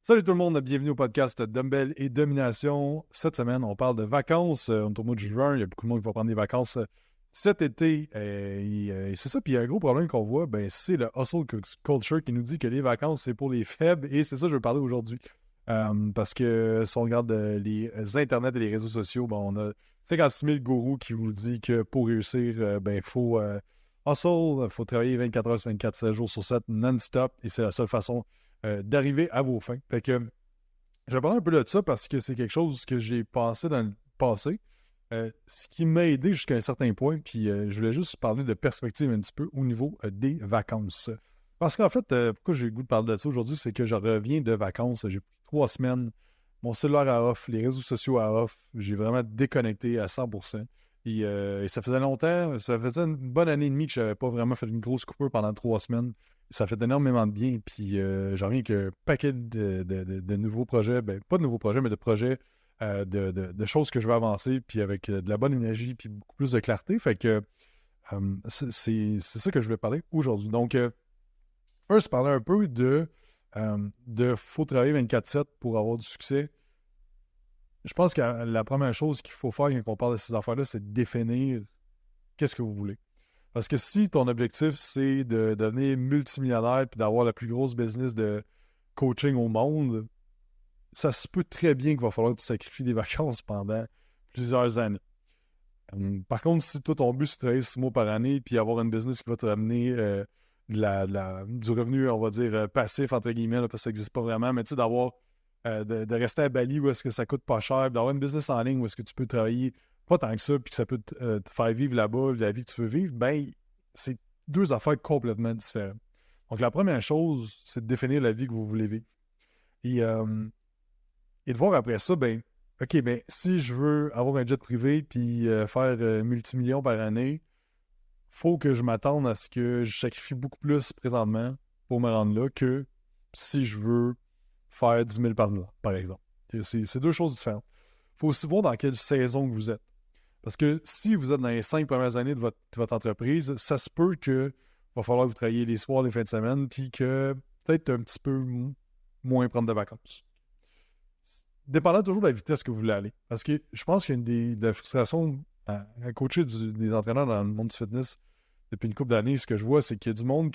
Salut tout le monde, bienvenue au podcast Dumbbell et Domination. Cette semaine, on parle de vacances. On est au mois de juin, il y a beaucoup de monde qui va prendre des vacances cet été. Et c'est ça, puis il y a un gros problème qu'on voit, c'est le hustle culture qui nous dit que les vacances, c'est pour les faibles. Et c'est ça que je veux parler aujourd'hui. Parce que si on regarde les internets et les réseaux sociaux, on a 56 000 gourous qui vous disent que pour réussir, il faut hustle, il faut travailler 24 heures sur 24, 7 jours sur 7, non-stop. Et c'est la seule façon d'arriver à vos fins. Fait que je vais parler un peu de ça parce que c'est quelque chose que j'ai passé dans le passé. Ce qui m'a aidé jusqu'à un certain point, puis je voulais juste parler de perspective un petit peu au niveau des vacances. Parce qu'en fait, pourquoi j'ai le goût de parler de ça aujourd'hui, c'est que je reviens de vacances. J'ai pris 3 semaines, mon cellulaire à off, les réseaux sociaux à off. J'ai vraiment déconnecté à 100%. Et ça faisait longtemps, ça faisait une bonne année et demie que je n'avais pas vraiment fait une grosse coupure pendant 3 semaines. Ça fait énormément de bien. Puis j'en reviens qu'un paquet de nouveaux projets, pas de nouveaux projets, mais de projets de choses que je veux avancer, puis avec de la bonne énergie, puis beaucoup plus de clarté. Fait que c'est ça que je voulais parler aujourd'hui. Donc, first, parler un peu de faut travailler 24/7 pour avoir du succès. Je pense que la première chose qu'il faut faire quand on parle de ces affaires-là, c'est de définir qu'est-ce que vous voulez. Parce que si ton objectif, c'est de devenir multimillionnaire puis d'avoir la plus grosse business de coaching au monde, ça se peut très bien qu'il va falloir que tu sacrifies des vacances pendant plusieurs années. Par contre, si toi, ton but, c'est de travailler 6 mois par année puis avoir une business qui va te ramener du revenu, on va dire, passif, entre guillemets, là, parce que ça n'existe pas vraiment, mais tu sais, d'avoir de rester à Bali où est-ce que ça coûte pas cher, d'avoir une business en ligne où est-ce que tu peux travailler pas tant que ça, puis que ça peut te faire vivre là-bas, la vie que tu veux vivre, c'est deux affaires complètement différentes. Donc, la première chose, c'est de définir la vie que vous voulez vivre. Et de voir après ça, OK, si je veux avoir un jet privé puis faire multimillions par année, faut que je m'attende à ce que je sacrifie beaucoup plus présentement pour me rendre là que si je veux faire 10 000 par mois, par exemple. C'est deux choses différentes. Il faut aussi voir dans quelle saison que vous êtes. Parce que si vous êtes dans les 5 premières années de votre entreprise, ça se peut que va falloir que vous travailler les soirs, les fins de semaine, puis que peut-être un petit peu moins prendre de vacances. Dépendant toujours de la vitesse que vous voulez aller. Parce que je pense qu'il y a de la frustration à coacher des entraîneurs dans le monde du fitness depuis une couple d'années. Ce que je vois, c'est qu'il y a du monde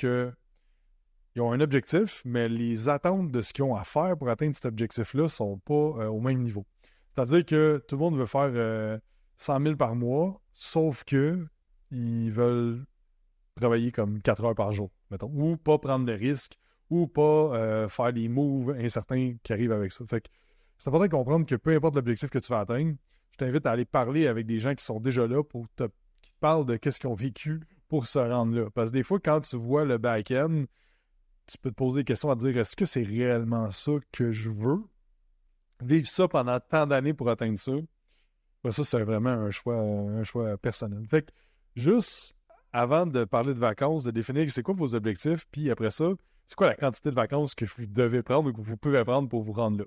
ils ont un objectif, mais les attentes de ce qu'ils ont à faire pour atteindre cet objectif-là ne sont pas au même niveau. C'est-à-dire que tout le monde veut faire 100 000 par mois, sauf que ils veulent travailler comme 4 heures par jour, mettons, ou pas prendre de risques, ou pas faire des moves incertains qui arrivent avec ça. Fait que c'est important de comprendre que peu importe l'objectif que tu vas atteindre, je t'invite à aller parler avec des gens qui sont déjà là qui te parlent de qu'est-ce qu'ils ont vécu pour se rendre là. Parce que des fois, quand tu vois le back-end, tu peux te poser des questions à te dire est-ce que c'est réellement ça que je veux? Vivre ça pendant tant d'années pour atteindre ça. Ça, c'est vraiment un choix personnel. Fait que juste avant de parler de vacances, de définir c'est quoi vos objectifs, puis après ça, c'est quoi la quantité de vacances que vous devez prendre ou que vous pouvez prendre pour vous rendre là.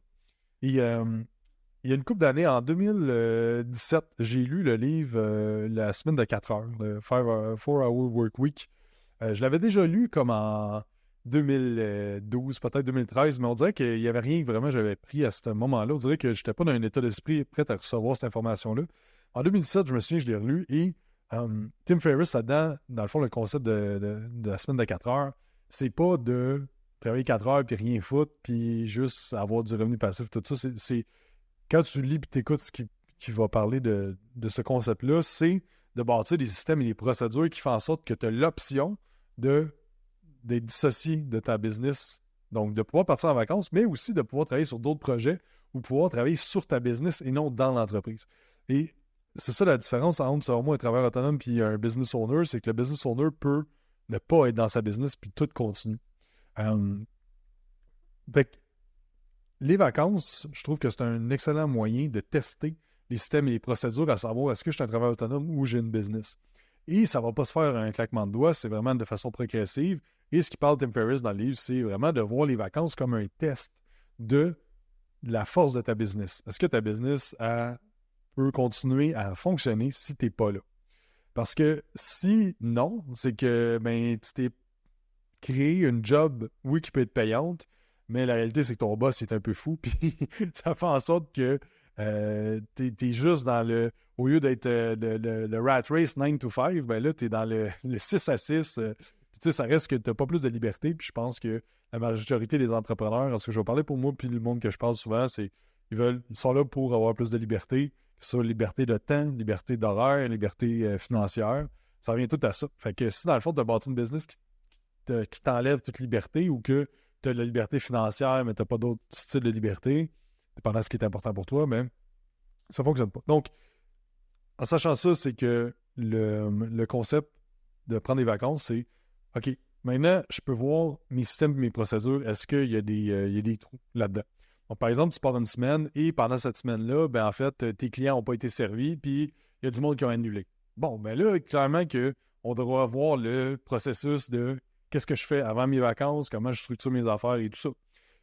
Et il y a une couple d'années, en 2017, j'ai lu le livre La semaine de 4 heures, le 4-Hour Work Week. Je l'avais déjà lu comme en 2012, peut-être 2013, mais on dirait qu'il n'y avait rien que vraiment j'avais pris à ce moment-là. On dirait que je n'étais pas dans un état d'esprit prêt à recevoir cette information-là. En 2017, je me souviens, je l'ai relu et Tim Ferriss, là-dedans, dans le fond, le concept de la semaine de 4 heures, c'est pas de travailler 4 heures puis rien foutre puis juste avoir du revenu passif, tout ça. C'est quand tu lis et tu écoutes ce qui va parler de ce concept-là, c'est de bâtir des systèmes et des procédures qui font en sorte que tu as l'option d'être dissocié de ta business. Donc, de pouvoir partir en vacances, mais aussi de pouvoir travailler sur d'autres projets ou pouvoir travailler sur ta business et non dans l'entreprise. Et c'est ça la différence entre, selon moi, un travailleur autonome et un business owner, c'est que le business owner peut ne pas être dans sa business puis tout continue. Fait que les vacances, je trouve que c'est un excellent moyen de tester les systèmes et les procédures à savoir est-ce que je suis un travailleur autonome ou j'ai une business. Et ça ne va pas se faire un claquement de doigts, c'est vraiment de façon progressive. Et ce qui parle Tim Ferriss dans le livre, c'est vraiment de voir les vacances comme un test de la force de ta business. Est-ce que ta business peut continuer à fonctionner si tu n'es pas là? Parce que si non, c'est que tu t'es créé une job, oui, qui peut être payante, mais la réalité, c'est que ton boss est un peu fou, puis ça fait en sorte que t'es juste dans le... Au lieu d'être le rat race 9 to 5, ben là, t'es dans le 6 à 6. Puis tu sais, ça reste que t'as pas plus de liberté, puis je pense que la majorité des entrepreneurs, parce que je vais parler pour moi, puis le monde que je parle souvent, c'est ils sont là pour avoir plus de liberté, que ce soit liberté de temps, liberté d'horaire, liberté financière. Ça revient tout à ça. Fait que si dans le fond, tu as bâti une business qui t'enlève toute liberté ou que tu as la liberté financière, mais tu n'as pas d'autre style de liberté, dépendant de ce qui est important pour toi, mais ça ne fonctionne pas. Donc, en sachant ça, c'est que le concept de prendre des vacances, c'est OK, maintenant, je peux voir mes systèmes et mes procédures. Est-ce qu'il y a des trous là-dedans? Donc, par exemple, tu pars une semaine et pendant cette semaine-là, ben, en fait, tes clients n'ont pas été servis puis il y a du monde qui a annulé. Bon, ben là, clairement qu'on devra voir le processus de qu'est-ce que je fais avant mes vacances, comment je structure mes affaires et tout ça.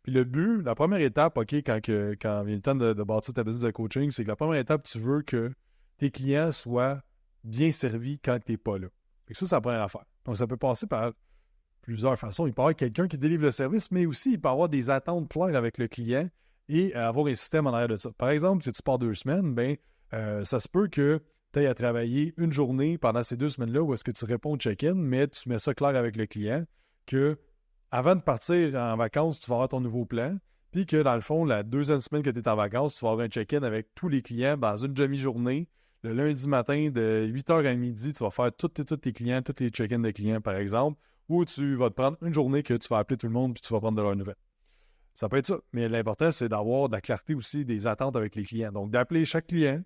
Puis le but, la première étape, OK, quand vient le temps de bâtir ta business de coaching, c'est que la première étape, tu veux que tes clients soient bien servis quand tu n'es pas là. Fait que ça, c'est la première affaire. Donc, ça peut passer par plusieurs façons. Il peut y avoir quelqu'un qui délivre le service, mais aussi, il peut y avoir des attentes claires avec le client et avoir un système en arrière de ça. Par exemple, si tu pars 2 semaines, ben, ça se peut que tu aies à travailler une journée pendant ces 2 semaines-là où est-ce que tu réponds au check-in, mais tu mets ça clair avec le client que avant de partir en vacances, tu vas avoir ton nouveau plan, puis que dans le fond, la deuxième semaine que tu es en vacances, tu vas avoir un check-in avec tous les clients dans une demi-journée. Le lundi matin, de 8h à midi, tu vas faire tous tes clients, tous les check-ins de clients, par exemple, ou tu vas te prendre une journée que tu vas appeler tout le monde puis tu vas prendre de leurs nouvelles. Ça peut être ça, mais l'important, c'est d'avoir de la clarté aussi des attentes avec les clients. Donc, d'appeler chaque client,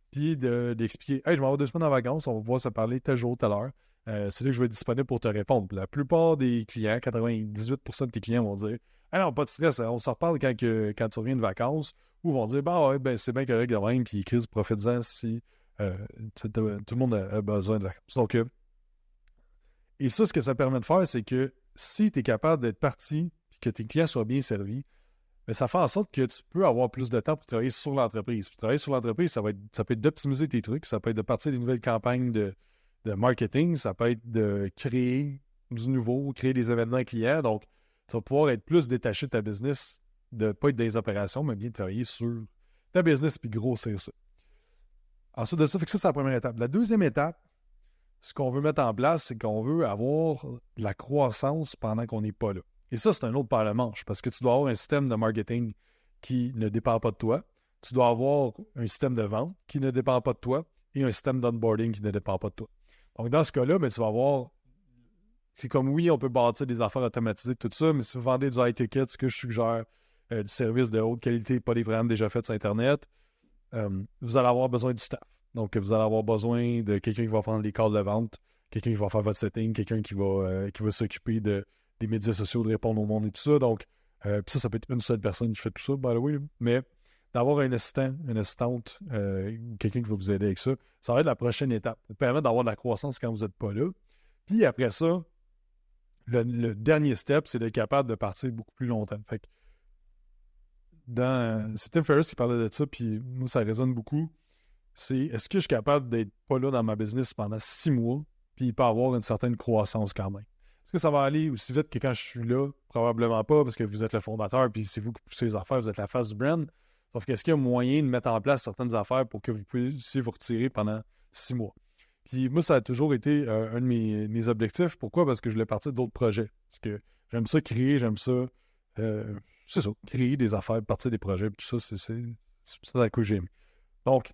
puis d'expliquer « Hey, je m'en vais 2 semaines en vacances, on va pouvoir se parler tel jour, telle heure. C'est là que je vais être disponible pour te répondre. » La plupart des clients, 98% de tes clients vont dire « Ah non, pas de stress, on se reparle quand tu reviens de vacances. » Ou vont dire « Bah ouais, ben c'est bien correct de même, puis Chris, profite-en si tout le monde a besoin de vacances. » Donc, et ça, ce que ça permet de faire, c'est que si tu es capable d'être parti et que tes clients soient bien servis, bien, ça fait en sorte que tu peux avoir plus de temps pour travailler sur l'entreprise. Pour travailler sur l'entreprise, ça peut être d'optimiser tes trucs, ça peut être de partir des nouvelles campagnes de marketing, ça peut être de créer du nouveau, créer des événements clients. Donc, tu vas pouvoir être plus détaché de ta business, de ne pas être dans les opérations, mais bien de travailler sur ta business et grossir ça. Ensuite de ça, c'est la première étape. La deuxième étape, ce qu'on veut mettre en place, c'est qu'on veut avoir de la croissance pendant qu'on n'est pas là. Et ça, c'est un autre paire de manches, parce que tu dois avoir un système de marketing qui ne dépend pas de toi. Tu dois avoir un système de vente qui ne dépend pas de toi et un système d'onboarding qui ne dépend pas de toi. Donc, dans ce cas-là, ben, tu vas avoir... C'est comme, oui, on peut bâtir des affaires automatisées, tout ça, mais si vous vendez du high ticket, ce que je suggère, du service de haute qualité, pas des programmes déjà faits sur Internet, vous allez avoir besoin du staff. Donc, vous allez avoir besoin de quelqu'un qui va prendre les calls de vente, quelqu'un qui va faire votre setting, quelqu'un qui va s'occuper des médias sociaux, de répondre au monde et tout ça. Donc, puis ça peut être une seule personne qui fait tout ça, by the way. Là. Mais d'avoir un assistant, une assistante, quelqu'un qui va vous aider avec ça, ça va être la prochaine étape. Ça permet d'avoir de la croissance quand vous n'êtes pas là. Puis après ça, le dernier step, c'est d'être capable de partir beaucoup plus longtemps. Fait que c'est Tim Ferriss qui parlait de ça, puis moi, ça résonne beaucoup. C'est est-ce que je suis capable d'être pas là dans ma business pendant 6 mois, puis il peut avoir une certaine croissance quand même. Est-ce que ça va aller aussi vite que quand je suis là? Probablement pas, parce que vous êtes le fondateur, puis c'est vous qui poussez les affaires, vous êtes la face du brand. Sauf qu'est-ce qu'il y a moyen de mettre en place certaines affaires pour que vous puissiez vous retirer pendant 6 mois? Puis moi, ça a toujours été un de mes objectifs. Pourquoi? Parce que je voulais partir d'autres projets. Parce que j'aime ça créer, j'aime ça... c'est ça, créer des affaires, partir des projets, puis tout ça, c'est ça à quoi j'aime. Donc,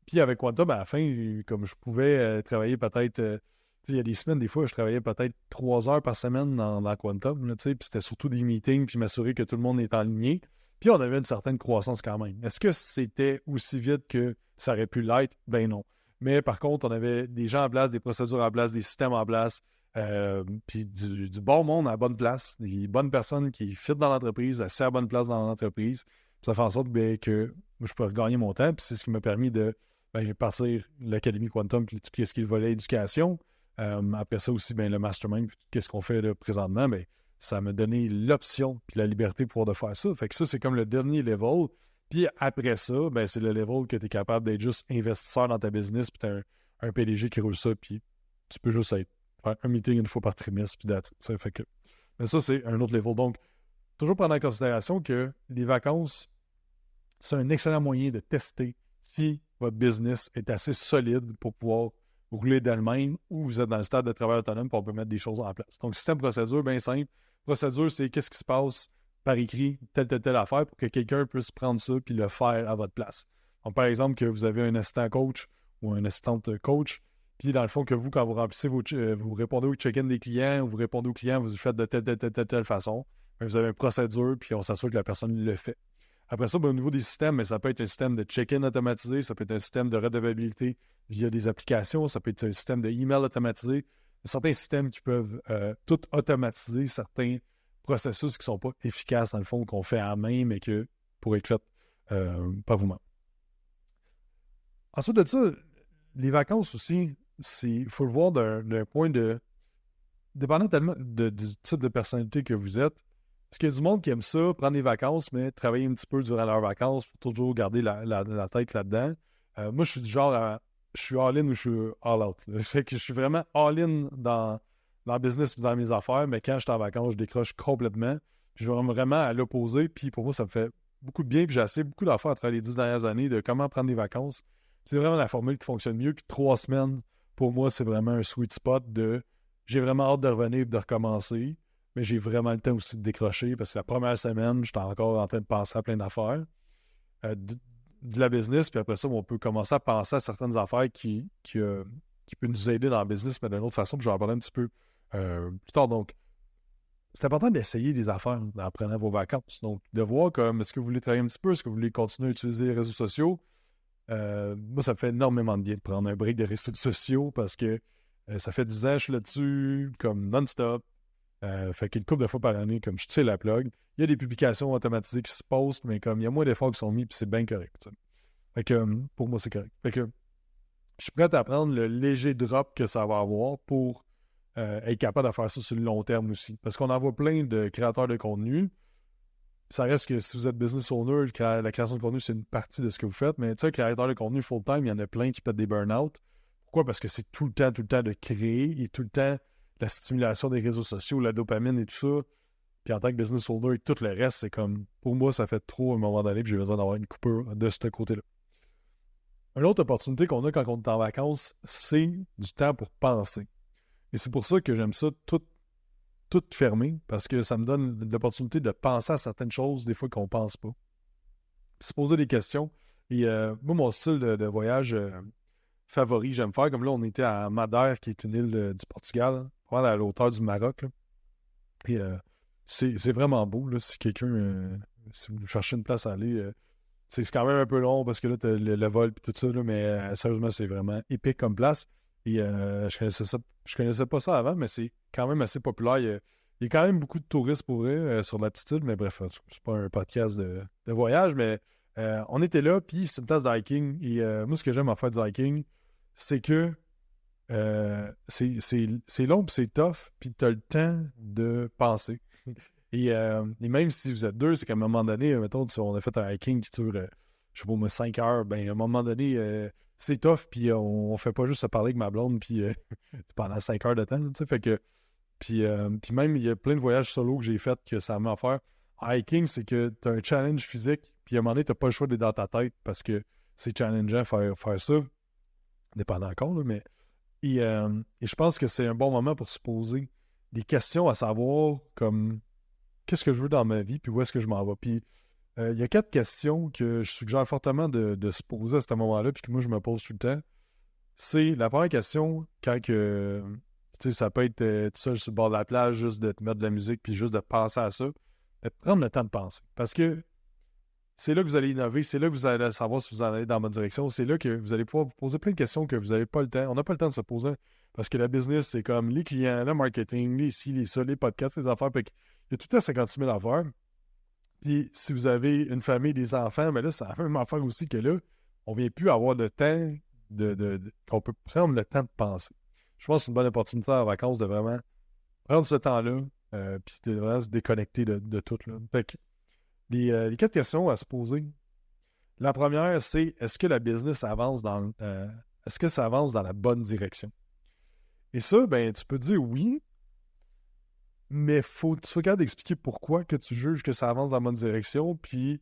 puis avec Quantum, à la fin, comme je pouvais travailler peut-être... il y a des semaines, des fois, je travaillais peut-être 3 heures par semaine dans Quantum, là, puis c'était surtout des meetings, puis m'assurer que tout le monde est aligné. Puis on avait une certaine croissance quand même. Est-ce que c'était aussi vite que ça aurait pu l'être? Ben non. Mais par contre, on avait des gens en place, des procédures en place, des systèmes en place, puis du bon monde à la bonne place, des bonnes personnes qui fit dans l'entreprise, assez à la bonne place dans l'entreprise. Puis ça fait en sorte que je peux regagner mon temps, puis c'est ce qui m'a permis de partir l'Académie Quantum, puis tout ce qui est le volet éducation. Après ça aussi, le mastermind, puis qu'est-ce qu'on fait là, présentement, ça m'a donné l'option puis la liberté de pouvoir de faire ça. Fait que ça, c'est comme le dernier level. Puis après ça, c'est le level que tu es capable d'être juste investisseur dans ta business, puis tu as un PDG qui roule ça, puis tu peux juste faire un meeting une fois par trimestre, puis fait que... Mais ça, c'est un autre level. Donc, toujours prendre en considération que les vacances, c'est un excellent moyen de tester si votre business est assez solide pour pouvoir rouler d'elle-même ou vous êtes dans le stade de travail autonome pour on peut mettre des choses en place. Donc, système procédure, bien simple. Procédure, c'est qu'est-ce qui se passe par écrit, telle affaire pour que quelqu'un puisse prendre ça et le faire à votre place. Donc, par exemple, que vous avez un assistant coach ou un assistante coach, puis dans le fond, que vous, quand vous remplissez vous répondez au check-in des clients, ou vous répondez aux clients, vous le faites de telle façon, bien, vous avez une procédure, puis on s'assure que la personne le fait. Après ça, ben, au niveau des systèmes, ça peut être un système de check-in automatisé, ça peut être un système de redevabilité via des applications, ça peut être un système de email automatisé. Il y a certains systèmes qui peuvent tout automatiser certains processus qui ne sont pas efficaces, dans le fond, qu'on fait à main, mais que pourraient être faits par vous-même. Ensuite de ça, les vacances aussi, il faut le voir d'un point de... Dépendant tellement du type de personnalité que vous êtes, parce qu'il y a du monde qui aime ça, prendre des vacances, mais travailler un petit peu durant leurs vacances pour toujours garder la tête là-dedans. Moi, je suis du genre je suis all-in ou je suis all-out. Fait que je suis vraiment all-in dans le business et dans mes affaires, mais quand je suis en vacances, je décroche complètement. Puis je vais vraiment à l'opposé. Puis pour moi, ça me fait beaucoup de bien. Puis j'ai assez beaucoup d'affaires à travers les 10 dernières années de comment prendre des vacances. C'est vraiment la formule qui fonctionne mieux. Puis 3 semaines, pour moi, c'est vraiment un sweet spot de j'ai vraiment hâte de revenir et de recommencer. Mais j'ai vraiment le temps aussi de décrocher parce que la première semaine, j'étais encore en train de penser à plein d'affaires de la business. Puis après ça, on peut commencer à penser à certaines affaires qui peuvent nous aider dans le business, mais d'une autre façon. Puis je vais en parler un petit peu plus tard. Donc, c'est important d'essayer des affaires en prenant vos vacances. Donc, de voir comme est-ce que vous voulez travailler un petit peu, est-ce que vous voulez continuer à utiliser les réseaux sociaux. Moi, ça me fait énormément de bien de prendre un break des réseaux sociaux parce que ça fait 10 ans que je suis là-dessus, comme non-stop. Fait qu'une couple de fois par année, comme je tire la plug, il y a des publications automatisées qui se postent, mais comme il y a moins d'efforts qui sont mis, puis c'est bien correct. T'sais. Fait que pour moi, c'est correct. Fait que je suis prêt à prendre le léger drop que ça va avoir pour être capable de faire ça sur le long terme aussi. Parce qu'on en voit plein de créateurs de contenu. Ça reste que si vous êtes business owner, la création de contenu, c'est une partie de ce que vous faites. Mais tu sais, créateur de contenu full-time, il y en a plein qui pètent des burn-out. Pourquoi? Parce que c'est tout le temps de créer et tout le temps la stimulation des réseaux sociaux, la dopamine et tout ça. Puis en tant que business owner, tout le reste, c'est comme, pour moi, ça fait trop à un moment donné, puis j'ai besoin d'avoir une coupure de ce côté-là. Une autre opportunité qu'on a quand on est en vacances, c'est du temps pour penser. Et c'est pour ça que j'aime ça tout fermer, parce que ça me donne l'opportunité de penser à certaines choses des fois qu'on pense pas. Puis se poser des questions. Et moi, mon style de voyage favori, j'aime faire, comme là, on était à Madère, qui est une île du Portugal, voilà, à l'auteur du Maroc. Là. Et c'est vraiment beau, là, si quelqu'un, si vous cherchez une place à aller, c'est quand même un peu long parce que là, t'as le vol et tout ça, là, mais sérieusement, c'est vraiment épique comme place. Et je connaissais pas ça avant, mais c'est quand même assez populaire. Il y a quand même beaucoup de touristes pour vrai sur la petite île, mais bref, c'est pas un podcast de voyage, mais on était là, puis c'est une place de hiking. Et moi, ce que j'aime en faire du hiking, c'est que c'est long, puis c'est tough, puis tu as le temps de penser. Et même si vous êtes deux, c'est qu'à un moment donné, mettons, on a fait un hiking qui dure, je sais pas moi, 5 heures, ben à un moment donné, c'est tough, puis on fait pas juste se parler avec ma blonde, puis pendant 5 heures de temps, tu sais, fait que, puis même, il y a plein de voyages solo que j'ai fait que ça m'a offert. Hiking, c'est que tu as un challenge physique, puis à un moment donné, tu n'as pas le choix d'être dans ta tête, parce que c'est challengeant faire ça, dépendant encore, là, mais et je pense que c'est un bon moment pour se poser des questions à savoir comme qu'est-ce que je veux dans ma vie, puis où est-ce que je m'en vais. Puis il y a 4 questions que je suggère fortement de se poser à ce moment-là, puis que moi je me pose tout le temps. C'est la première question, quand que tu sais, ça peut être tout seul sur le bord de la plage, juste de te mettre de la musique, puis juste de penser à ça, de prendre le temps de penser. Parce que c'est là que vous allez innover, c'est là que vous allez savoir si vous en allez dans la bonne direction, c'est là que vous allez pouvoir vous poser plein de questions que vous n'avez pas le temps. On n'a pas le temps de se poser parce que la business, c'est comme les clients, le marketing, les ci, les ça, les podcasts, les affaires. Il y a tout le temps 56 000 affaires. Puis si vous avez une famille, des enfants, mais là, c'est la même affaire aussi que là, on ne vient plus avoir le temps qu'on peut prendre le temps de penser. Je pense que c'est une bonne opportunité en vacances de vraiment prendre ce temps-là, puis de vraiment se déconnecter de tout. Là. Fait que, les 4 questions à se poser. La première, c'est est-ce que la business avance est-ce que ça avance dans la bonne direction? Et ça, ben, tu peux dire oui, mais faut que tu sois capable d'expliquer pourquoi que tu juges que ça avance dans la bonne direction, puis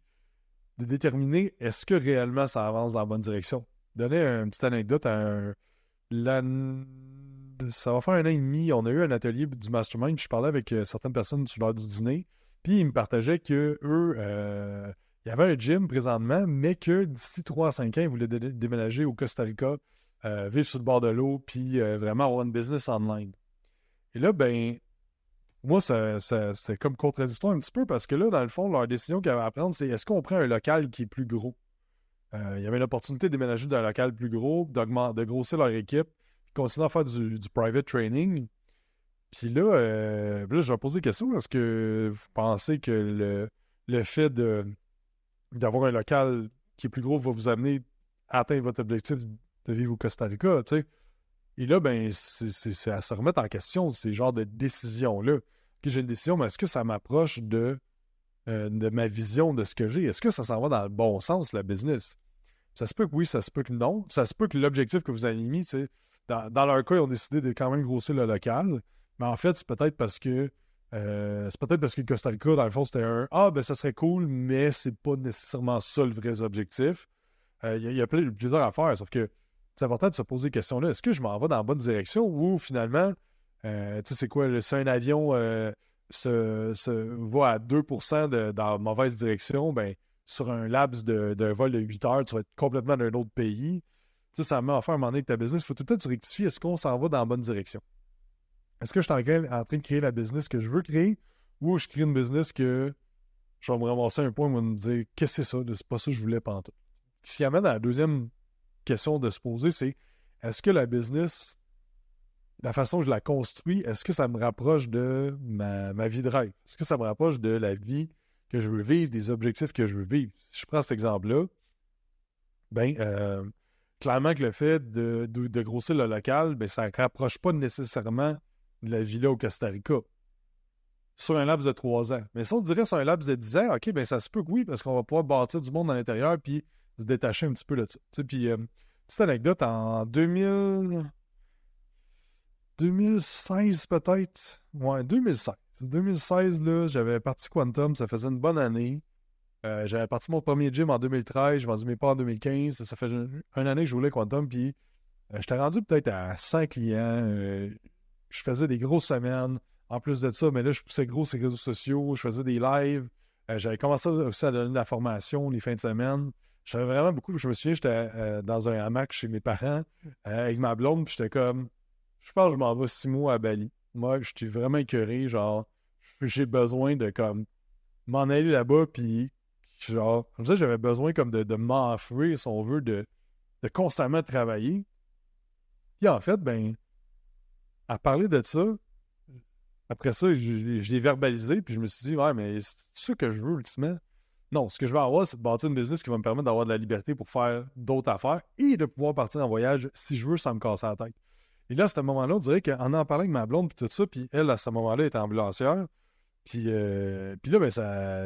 de déterminer est-ce que réellement ça avance dans la bonne direction. Donner une petite anecdote ça va faire 1 an et demi, on a eu un atelier du mastermind, puis je parlais avec certaines personnes sur l'heure du dîner, puis ils me partageaient que eux, il y avait un gym présentement, mais que d'ici 3 à 5 ans, ils voulaient déménager au Costa Rica, vivre sur le bord de l'eau, puis vraiment avoir une business online. Et là, ben, moi, c'était comme contradictoire un petit peu parce que là, dans le fond, leur décision qu'ils avaient à prendre, c'est est-ce qu'on prend un local qui est plus gros? Il y avait une opportunité de déménager d'un local plus gros, de grossir leur équipe, puis continuer à faire du private training. Puis là, je vais poser des questions. Est-ce que vous pensez que le fait d'avoir un local qui est plus gros va vous amener à atteindre votre objectif de vivre au Costa Rica, tu sais? Et là, ben, c'est à se remettre en question, ces genres de décisions-là. OK, j'ai une décision, mais est-ce que ça m'approche de ma vision de ce que j'ai? Est-ce que ça s'en va dans le bon sens, la business? Ça se peut que oui, ça se peut que non. Ça se peut que l'objectif que vous avez mis, tu sais, dans leur cas, ils ont décidé de quand même grossir le local. Mais en fait, c'est peut-être parce que le Costa Rica, dans le fond, c'était ben ça serait cool, mais c'est pas nécessairement ça le vrai objectif. Il y a plusieurs affaires, sauf que c'est important de se poser ces questions-là. Est-ce que je m'en vais dans la bonne direction ou finalement, tu sais, c'est quoi, si un avion se va à 2% dans la mauvaise direction, ben, sur un laps d'un vol de 8 heures, tu vas être complètement dans un autre pays. Tu sais, ça m'a fait un moment donné avec ta business. Il faut tout le temps que tu rectifies. Est-ce qu'on s'en va dans la bonne direction? Est-ce que je suis en train de créer la business que je veux créer ou je crée une business que je vais me ramasser un point et me dire qu'est-ce que c'est ça? C'est pas ça que je voulais pantoute. Ce qui amène à la deuxième question de se poser, c'est est-ce que la business, la façon dont je la construis, est-ce que ça me rapproche de ma vie de rêve? Est-ce que ça me rapproche de la vie que je veux vivre, des objectifs que je veux vivre? Si je prends cet exemple-là, ben, clairement que le fait de grossir le local, ben, ça ne rapproche pas nécessairement de la vie là au Costa Rica sur un laps de 3 ans. Mais si on dirait sur un laps de 10 ans, OK, ben ça se peut que oui, parce qu'on va pouvoir bâtir du monde à l'intérieur puis se détacher un petit peu de ça. Tu sais, puis, petite anecdote, en 2016 peut-être. Ouais, 2016. 2016, là, j'avais parti Quantum, ça faisait une bonne année. J'avais parti mon premier gym en 2013, j'ai vendu mes parts en 2015. Ça fait une année que je roulais Quantum, puis j'étais rendu peut-être à 100 clients. Je faisais des grosses semaines. En plus de ça, mais là, je poussais gros sur les réseaux sociaux, je faisais des lives. J'avais commencé aussi à donner de la formation les fins de semaine. J'avais vraiment beaucoup. Je me souviens, j'étais dans un hamac chez mes parents avec ma blonde, puis j'étais comme, je pense que je m'en vais 6 mois à Bali. Moi, je suis vraiment écœuré, genre, j'ai besoin de comme m'en aller là-bas, puis genre, comme ça, j'avais besoin comme de m'enfuir, si on veut, de constamment travailler. Puis en fait, ben, à parler de ça, après ça, je l'ai verbalisé, puis je me suis dit, ouais, mais c'est ça que je veux, ultimement. Non, ce que je veux avoir, c'est de bâtir une business qui va me permettre d'avoir de la liberté pour faire d'autres affaires et de pouvoir partir en voyage si je veux sans me casser la tête. Et là, à ce moment-là, on dirait qu'en parlant avec ma blonde puis tout ça, puis elle, à ce moment-là, était ambulancière. Puis là, ben,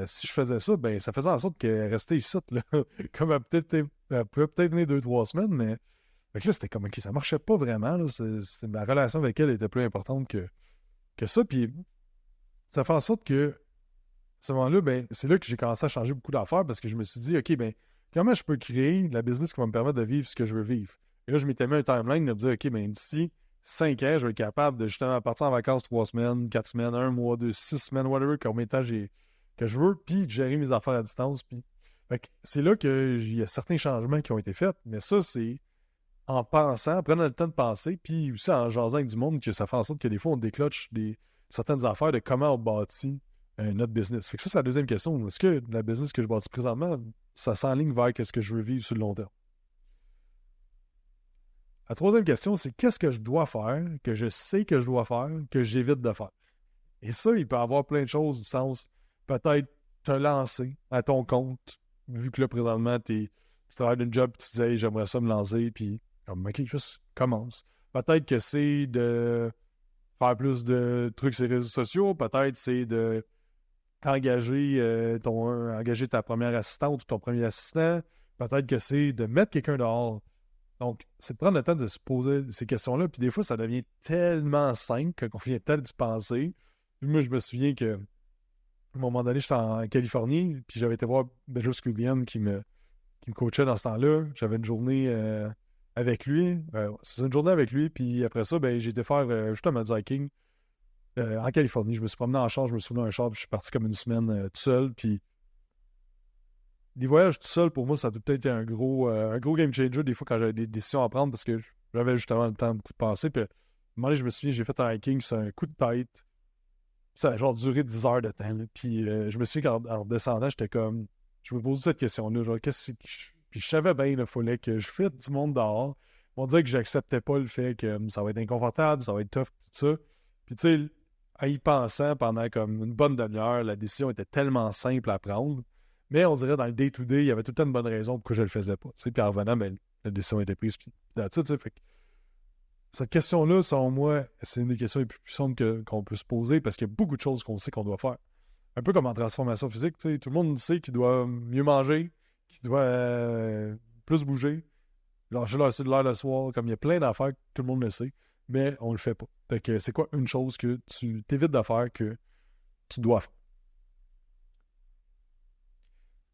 si je faisais ça, ben, ça faisait en sorte qu'elle restait ici, là. Comme elle pouvait peut-être venir 2, 3 semaines, mais fait que là, c'était comme, OK, ça marchait pas vraiment, là. Ma relation avec elle était plus importante que ça. Puis ça fait en sorte que, à ce moment-là, ben, c'est là que j'ai commencé à changer beaucoup d'affaires parce que je me suis dit, OK, ben, comment je peux créer la business qui va me permettre de vivre ce que je veux vivre? Et là, je m'étais mis un timeline de me dire, OK, ben, d'ici 5 ans, je vais être capable de justement partir en vacances 3 semaines, 4 semaines, 1 mois, 6 semaines, whatever, combien de temps que je veux, puis de gérer mes affaires à distance. Puis... Fait que c'est là qu'il y a certains changements qui ont été faits, mais ça, c'est en pensant, en prenant le temps de penser, puis aussi en jasant avec du monde, que ça fait en sorte que des fois, on déclenche certaines affaires de comment on bâtit notre business. Fait que ça, c'est la deuxième question. Est-ce que la business que je bâtis présentement, ça s'enligne vers ce que je veux vivre sur le long terme? La troisième question, c'est qu'est-ce que je dois faire, que je sais que je dois faire, que j'évite de faire? Et ça, il peut y avoir plein de choses du sens. Peut-être te lancer à ton compte, vu que là, présentement, tu travailles d'une job, tu te dis, hey, j'aimerais ça me lancer, puis comme, OK, juste commence. Peut-être que c'est de faire plus de trucs sur les réseaux sociaux, peut-être c'est de engager ta première assistante ou ton premier assistant, peut-être que c'est de mettre quelqu'un dehors. Donc, c'est de prendre le temps de se poser ces questions-là, puis des fois, ça devient tellement simple qu'on vient tellement d'y penser Puis moi, je me souviens que à un moment donné, j'étais en Californie, puis j'avais été voir Benjo Sculian qui me coachait dans ce temps-là. J'avais une journée avec lui. C'est une journée avec lui, puis après ça, ben, j'ai été faire justement du hiking en Californie. Je me suis promené en char, je me suis loué un char, puis je suis parti comme une semaine tout seul. Puis les voyages tout seul, pour moi, ça a tout le temps été un gros game changer des fois quand j'avais des décisions à prendre parce que j'avais justement le temps beaucoup de penser. Puis à un moment donné, je me souviens, j'ai fait un hiking sur un coup de tête. Ça a genre duré 10 heures de temps, là. Puis je me souviens qu'en redescendant, j'étais comme. Je me posais cette question-là, genre, qu'est-ce que Puis je savais bien, il fallait que je fasse du monde dehors. On dirait que j'acceptais pas le fait que ça va être inconfortable, ça va être tough, tout ça. Puis tu sais, en y pensant pendant comme une bonne demi-heure, la décision était tellement simple à prendre. Mais on dirait dans le day-to-day, il y avait tout le temps une bonne raison pourquoi je le faisais pas. Tu sais, puis en revenant, ben, la décision était prise. Puis that's it, tu sais. Fait que cette question-là, selon moi, c'est une des questions les plus puissantes qu'on peut se poser parce qu'il y a beaucoup de choses qu'on sait qu'on doit faire. Un peu comme en transformation physique, tu sais, tout le monde sait qu'il doit mieux manger, qu'il doit plus bouger, lâcher leur cellulaire le soir, comme il y a plein d'affaires que tout le monde le sait, mais on le fait pas. Fait que c'est quoi une chose que tu t'évites de faire que tu dois faire?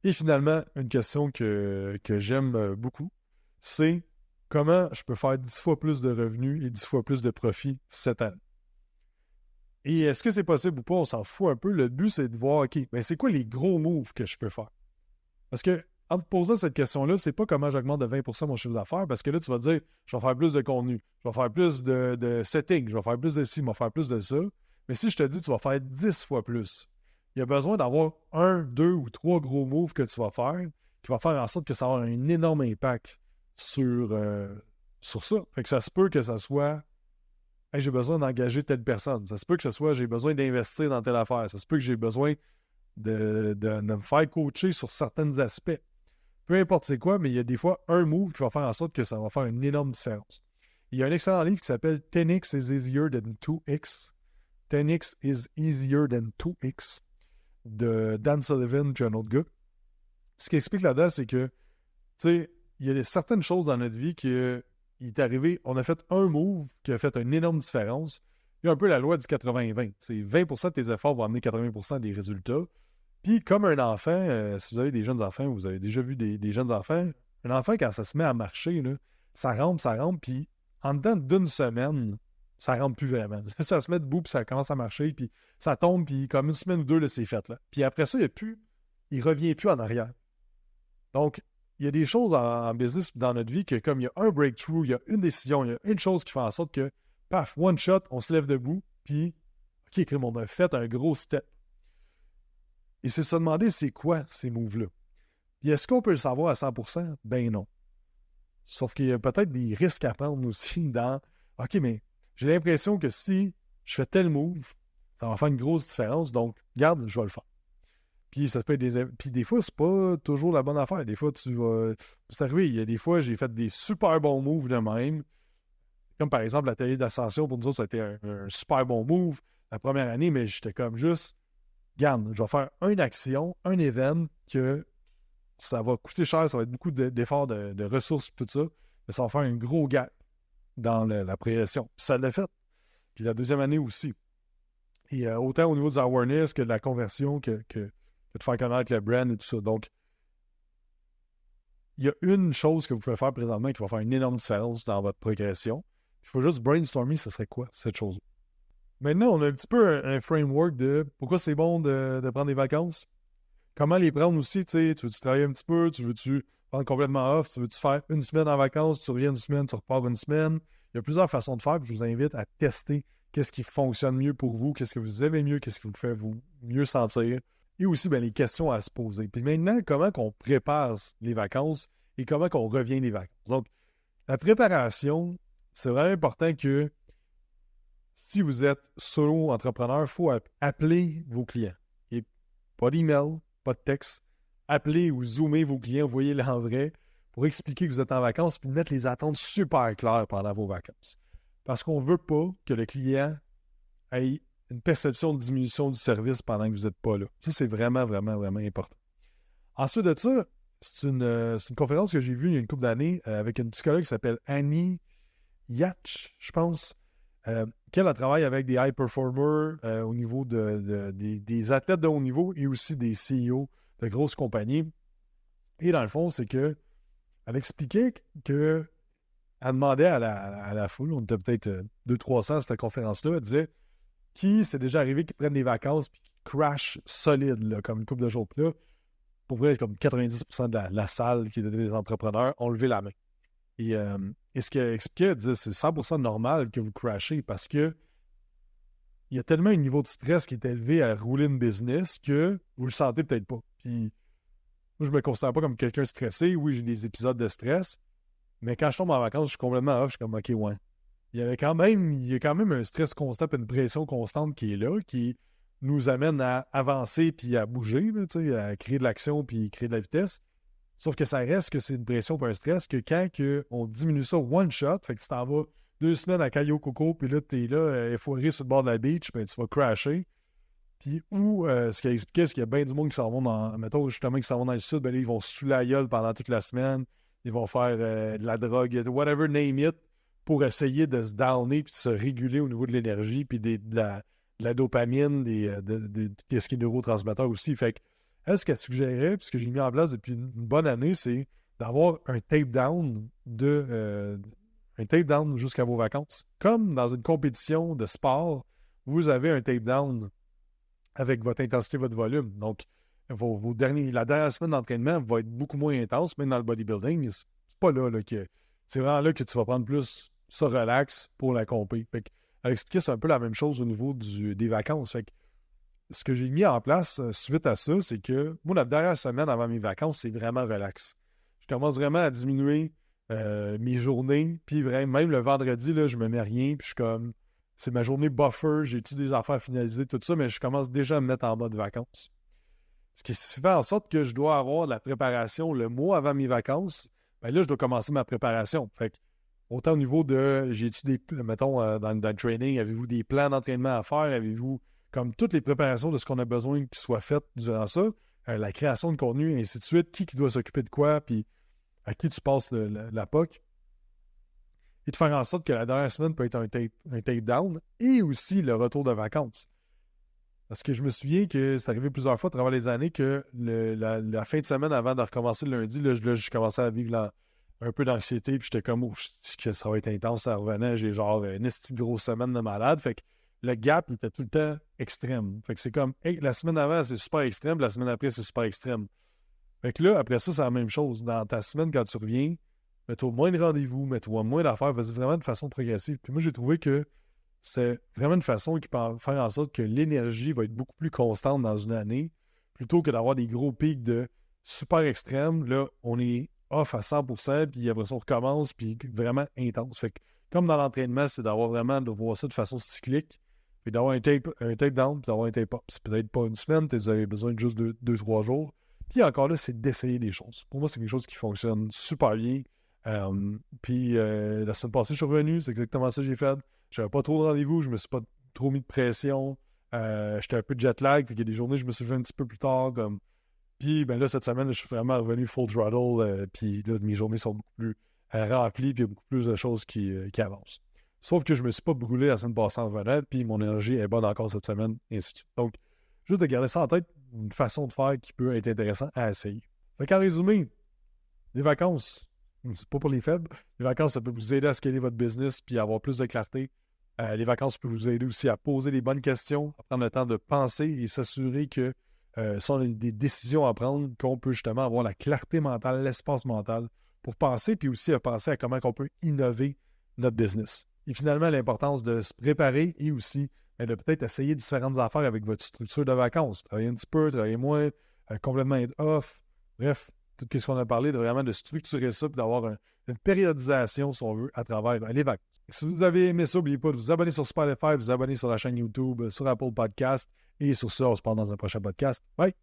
Et finalement, une question que j'aime beaucoup, c'est comment je peux faire 10 fois plus de revenus et 10 fois plus de profits cette année. Et est-ce que c'est possible ou pas? On s'en fout un peu. Le but, c'est de voir, OK, mais c'est quoi les gros moves que je peux faire? Parce que en te posant cette question-là, c'est pas comment j'augmente de 20% mon chiffre d'affaires, parce que là, tu vas te dire, je vais faire plus de contenu, je vais faire plus de settings, je vais faire plus de ci, je vais faire plus de ça. Mais si je te dis, tu vas faire 10 fois plus, il y a besoin d'avoir un, deux ou trois gros moves que tu vas faire qui va faire en sorte que ça va avoir un énorme impact sur ça. Fait que ça se peut que ça soit hey, j'ai besoin d'engager telle personne. Ça se peut que ce soit j'ai besoin d'investir dans telle affaire. Ça se peut que j'ai besoin de me faire coacher sur certains aspects. Peu importe c'est quoi, mais il y a des fois un move qui va faire en sorte que ça va faire une énorme différence. Il y a un excellent livre qui s'appelle 10x is easier than 2x. 10x is easier than 2x de Dan Sullivan puis un autre gars. Ce qui explique là-dedans, c'est que, tu sais, il y a certaines choses dans notre vie qui il est arrivé, on a fait un move qui a fait une énorme différence. Il y a un peu la loi du 80-20. C'est 20% de tes efforts vont amener 80% des résultats. Puis, comme un enfant, si vous avez des jeunes enfants, vous avez déjà vu des jeunes enfants, un enfant, quand ça se met à marcher, là, ça rampe, puis en dedans d'une semaine, ça rampe plus vraiment. Ça se met debout, puis ça commence à marcher, puis ça tombe, puis comme une semaine ou deux, là, c'est fait. Là. Puis après ça, il revient plus en arrière. Donc, il y a des choses en business dans notre vie que comme il y a un breakthrough, il y a une décision, il y a une chose qui fait en sorte que, paf, one shot, on se lève debout, puis, OK, crème, on a fait un gros step. Et c'est se demander c'est quoi ces moves-là. Puis est-ce qu'on peut le savoir à 100%? Ben non. Sauf qu'il y a peut-être des risques à prendre aussi dans OK, mais j'ai l'impression que si je fais tel move, ça va faire une grosse différence, donc garde, je vais le faire. Puis ça peut être Puis des fois, c'est pas toujours la bonne affaire. Des fois, tu vas. C'est arrivé, il y a des fois, j'ai fait des super bons moves de même. Comme par exemple, l'atelier d'ascension, pour nous autres, ça a été un super bon move la première année, mais j'étais comme juste garde, je vais faire une action, un événement que ça va coûter cher, ça va être beaucoup d'efforts, de ressources, tout ça, mais ça va faire un gros gap dans la progression. Puis ça l'a fait. Puis la deuxième année aussi. Et autant au niveau du awareness que de la conversion, que de faire connaître le brand et tout ça. Donc, il y a une chose que vous pouvez faire présentement qui va faire une énorme différence dans votre progression. Il faut juste brainstormer, ce serait quoi cette chose-là. Maintenant, on a un petit peu un framework de pourquoi c'est bon de prendre des vacances. Comment les prendre aussi, tu sais, tu veux-tu travailler un petit peu, tu veux-tu prendre complètement off, tu veux-tu faire une semaine en vacances, tu reviens une semaine, tu repars une semaine. Il y a plusieurs façons de faire, puis je vous invite à tester qu'est-ce qui fonctionne mieux pour vous, qu'est-ce que vous aimez mieux, qu'est-ce qui vous fait vous mieux sentir, et aussi bien, les questions à se poser. Puis maintenant, comment qu'on prépare les vacances et comment qu'on revient des vacances. Donc, la préparation, c'est vraiment important que si vous êtes solo entrepreneur, il faut appeler vos clients. Et pas d'email, pas de texte. Appelez ou zoomez vos clients, voyez-les en vrai pour expliquer que vous êtes en vacances puis mettre les attentes super claires pendant vos vacances. Parce qu'on ne veut pas que le client ait une perception de diminution du service pendant que vous n'êtes pas là. Ça, c'est vraiment, vraiment, vraiment important. Ensuite de ça, c'est une conférence que j'ai vue il y a une couple d'années avec une psychologue qui s'appelle Annie Yatch, je pense. qu'elle travaille avec des high performers au niveau des athlètes de haut niveau et aussi des CEO de grosses compagnies. Et dans le fond, c'est que elle expliquait que elle demandait à la foule, on était peut-être 200-300 à cette conférence-là, elle disait qui c'est déjà arrivé qu'ils prennent des vacances et qu'ils crashent solide, là, comme une couple de jours. Puis là, pour vrai, comme 90% de la salle qui était des entrepreneurs ont levé la main. Et ce qu'elle expliquait, elle disait c'est 100% normal que vous crashez parce que il y a tellement un niveau de stress qui est élevé à rouler une business que vous le sentez peut-être pas. Puis moi, je me considère pas comme quelqu'un stressé. Oui, j'ai des épisodes de stress, mais quand je tombe en vacances, je suis complètement off. Je suis comme, OK, ouais. Il y a quand même un stress constant et une pression constante qui est là, qui nous amène à avancer puis à bouger, là, à créer de l'action puis créer de la vitesse. Sauf que ça reste que c'est une pression et un stress que quand on diminue ça one shot, fait que tu t'en vas 2 semaines à Cayo Coco, puis là, tu es là, effoiré sur le bord de la beach, ben tu vas crasher. Puis ce qu'il expliquait, c'est qu'il y a bien du monde qui s'en vont mettons justement, qui s'en vont dans le sud, ben là, ils vont se saouler la gueule pendant toute la semaine. Ils vont faire de la drogue, whatever, name it, pour essayer de se downer puis de se réguler au niveau de l'énergie puis de la dopamine, qu'est-ce qui est neurotransmetteur aussi. Fait que, ce qu'elle suggérait, puis ce que j'ai mis en place depuis une bonne année, c'est d'avoir un tape down jusqu'à vos vacances. Comme dans une compétition de sport, vous avez un tape down avec votre intensité, votre volume. Donc, la dernière semaine d'entraînement va être beaucoup moins intense, même dans le bodybuilding. C'est pas là que. C'est vraiment là que tu vas prendre plus ça relax pour la compé. Fait que, elle expliquait, c'est un peu la même chose au niveau des vacances. Fait que, ce que j'ai mis en place suite à ça, c'est que moi, la dernière semaine avant mes vacances, c'est vraiment relax. Je commence vraiment à diminuer mes journées, puis même le vendredi, là, je me mets rien, puis je suis comme, c'est ma journée buffer, j'ai-tu des affaires finalisées, tout ça, mais je commence déjà à me mettre en mode vacances. Ce qui fait en sorte que je dois avoir de la préparation le mois avant mes vacances, bien là, je dois commencer ma préparation. Fait que, autant au niveau de, j'ai-tu mettons, dans le training, avez-vous des plans d'entraînement à faire, avez-vous comme toutes les préparations de ce qu'on a besoin qui soient faites durant ça, la création de contenu, et ainsi de suite, qui doit s'occuper de quoi, puis à qui tu passes la POC, et de faire en sorte que la dernière semaine peut être un tape down, et aussi le retour de vacances. Parce que je me souviens que c'est arrivé plusieurs fois à travers les années que la fin de semaine avant de recommencer le lundi, là, je commençais à vivre un peu d'anxiété, puis j'étais comme, oh, que ça va être intense, ça revenait, j'ai genre une petite grosse semaine de malade, fait que le gap il était tout le temps extrême. Fait que c'est comme, hey, la semaine avant, c'est super extrême, la semaine après, c'est super extrême. Fait que là, après ça, c'est la même chose. Dans ta semaine, quand tu reviens, mets-toi moins de rendez-vous, mets-toi moins d'affaires, vas-y vraiment de façon progressive. Puis moi, j'ai trouvé que c'est vraiment une façon qui peut faire en sorte que l'énergie va être beaucoup plus constante dans une année, plutôt que d'avoir des gros pics de super extrêmes. Là, on est off à 100%, puis après ça, on recommence, puis vraiment intense. Fait que, comme dans l'entraînement, c'est d'avoir vraiment de voir ça de façon cyclique, puis d'avoir un tape down, puis d'avoir un tape up. C'est peut-être pas une semaine, vous avez besoin de juste 2-3 jours. Puis encore là, c'est d'essayer des choses. Pour moi, c'est quelque chose qui fonctionne super bien. Puis la semaine passée, je suis revenu, c'est exactement ça que j'ai fait. J'avais pas trop de rendez-vous, je me suis pas trop mis de pression. J'étais un peu de jet lag, puis il y a des journées, je me suis levé un petit peu plus tard. Puis ben là, cette semaine, je suis vraiment revenu full throttle. Puis là, mes journées sont beaucoup plus remplies, puis il y a beaucoup plus de choses qui avancent. Sauf que je me suis pas brûlé la semaine passée en revenant, puis mon énergie est bonne encore cette semaine, et ainsi de suite. Donc, juste de garder ça en tête, une façon de faire qui peut être intéressante à essayer. Fait qu'en résumé, les vacances, c'est pas pour les faibles. Les vacances, ça peut vous aider à scaler votre business puis à avoir plus de clarté. Les vacances peuvent vous aider aussi à poser les bonnes questions, à prendre le temps de penser et s'assurer que si on a des décisions à prendre, qu'on peut justement avoir la clarté mentale, l'espace mental pour penser, puis aussi à penser à comment on peut innover notre business. Et finalement, l'importance de se préparer et aussi de peut-être essayer différentes affaires avec votre structure de vacances. Travailler un petit peu, travailler moins, complètement être off. Bref, tout ce qu'on a parlé, de vraiment de structurer ça et d'avoir une périodisation, si on veut, à travers les vacances. Si vous avez aimé ça, n'oubliez pas de vous abonner sur Spotify, de vous abonner sur la chaîne YouTube, sur Apple Podcast. Et sur ça, on se parle dans un prochain podcast. Bye!